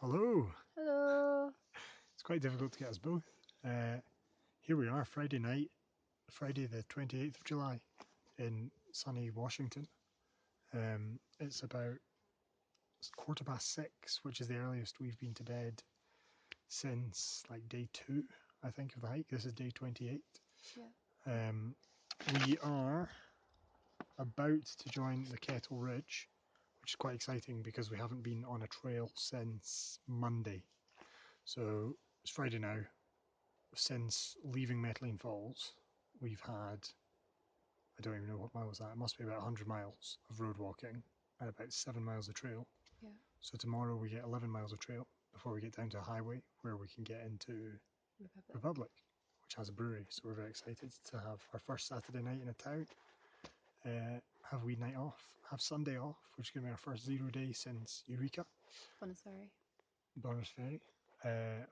Hello. Hello. It's quite difficult to get us both. Here we are, Friday night, Friday the 28th of July in sunny Washington. It's about 6:15, which is the earliest we've been to bed since like day 2, I think, of the hike. This is day 28. Yeah. We are about to join the Kettle Ridge, which is quite exciting because we haven't been on a trail since Monday. So it's Friday now. Since leaving Methylene Falls, we've had, I don't even know what miles that, it must be about 100 miles of road walking and about 7 miles of trail. Yeah. So tomorrow we get 11 miles of trail before we get down to a highway where we can get into Republic, which has a brewery. So we're very excited to have our first Saturday night in a town. Have we night off, have Sunday off, which is going to be our first 0 day since Eureka. Bonus Ferry. Bonus Ferry.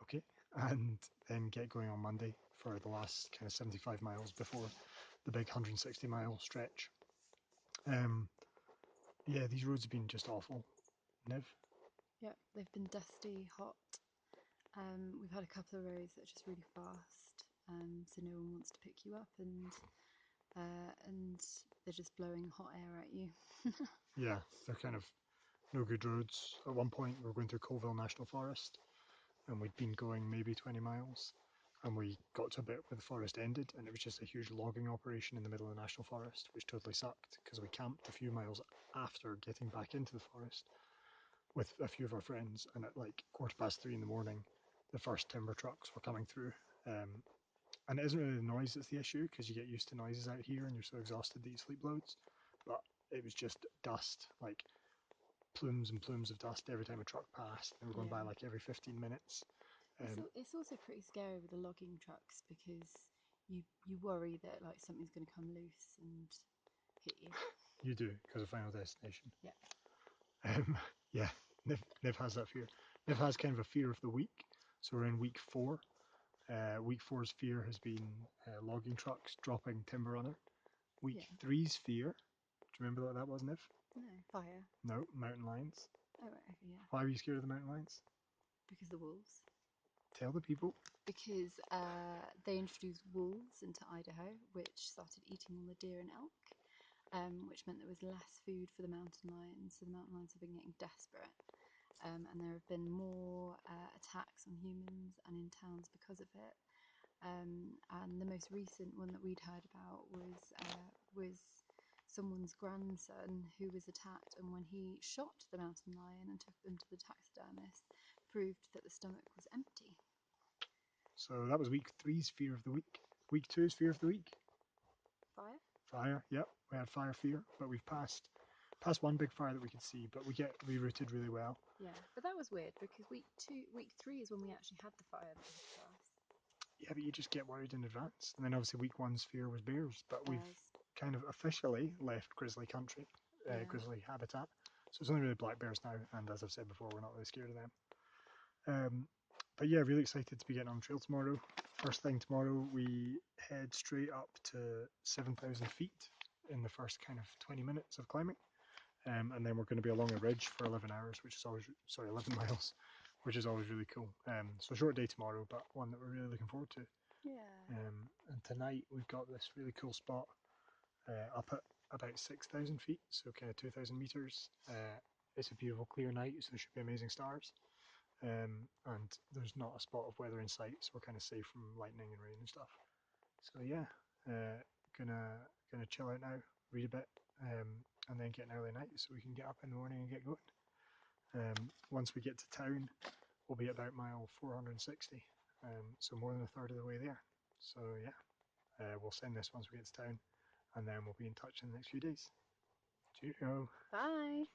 Okay. And then get going on Monday for the last kind of 75 miles before the big 160-mile stretch. Yeah, these roads have been just awful. Niv? Yeah, they've been dusty, hot. We've had a couple of roads that are just really fast, so no one wants to pick you up, and they're just blowing hot air at you. Yeah, they're kind of no good roads. At one point, we were going through Colville National Forest, and we'd been going maybe 20 miles, and we got to a bit where the forest ended, and it was just a huge logging operation in the middle of the national forest, which totally sucked because we camped a few miles after getting back into the forest with a few of our friends, and at like 3:15 in the morning, the first timber trucks were coming through. And it isn't really the noise that's the issue because you get used to noises out here and you're so exhausted that you sleep loads. But it was just dust, like plumes and plumes of dust every time a truck passed. They were going by like every 15 minutes. It's also pretty scary with the logging trucks because you worry that like something's going to come loose and hit you. You do because of Final Destination. Yeah. Yeah, Niv has that fear. Niv has kind of a fear of the week. So we're in week 4. Week 4's fear has been logging trucks dropping timber on her. Week 3's fear, do you remember what that was, Niv? No, fire. No, mountain lions. Oh, right, okay, yeah. Why were you scared of the mountain lions? Because the wolves. Tell the people. Because they introduced wolves into Idaho, which started eating all the deer and elk, which meant there was less food for the mountain lions. So the mountain lions have been getting desperate, and there have been more attacks on humans and in towns because of it. And the most recent one that we'd heard about was someone's grandson who was attacked, and when he shot the mountain lion and took them to the taxidermist, proved that the stomach was empty. So that was week 3's fear of the week. Week 2's fear of the week. Fire. Fire. Yep, we had fire fear, but we've passed one big fire that we could see, but we get rerouted really well. Yeah, but that was weird because week 3 is when we actually had the fire that hit us. Yeah, but you just get worried in advance. And then obviously week 1's fear was bears, but we've kind of officially left grizzly country, grizzly habitat. So it's only really black bears now, and as I've said before, we're not really scared of them. But yeah, really excited to be getting on trail tomorrow. First thing tomorrow, we head straight up to 7,000 feet in the first kind of 20 minutes of climbing. And then we're going to be along a ridge for 11 hours, which is always, 11 miles, which is always really cool. So a short day tomorrow, but one that we're really looking forward to. Yeah. And tonight we've got this really cool spot up at about 6,000 feet, so kind of 2,000 meters. It's a beautiful clear night, so there should be amazing stars. And there's not a spot of weather in sight, so we're kind of safe from lightning and rain and stuff. So yeah, gonna chill out now, read a bit, and then get an early night so we can get up in the morning and get going. Once we get to town, we'll be at about mile 460, so more than a third of the way there. So yeah, we'll send this once we get to town, and then we'll be in touch in the next few days. Cheerio. Bye.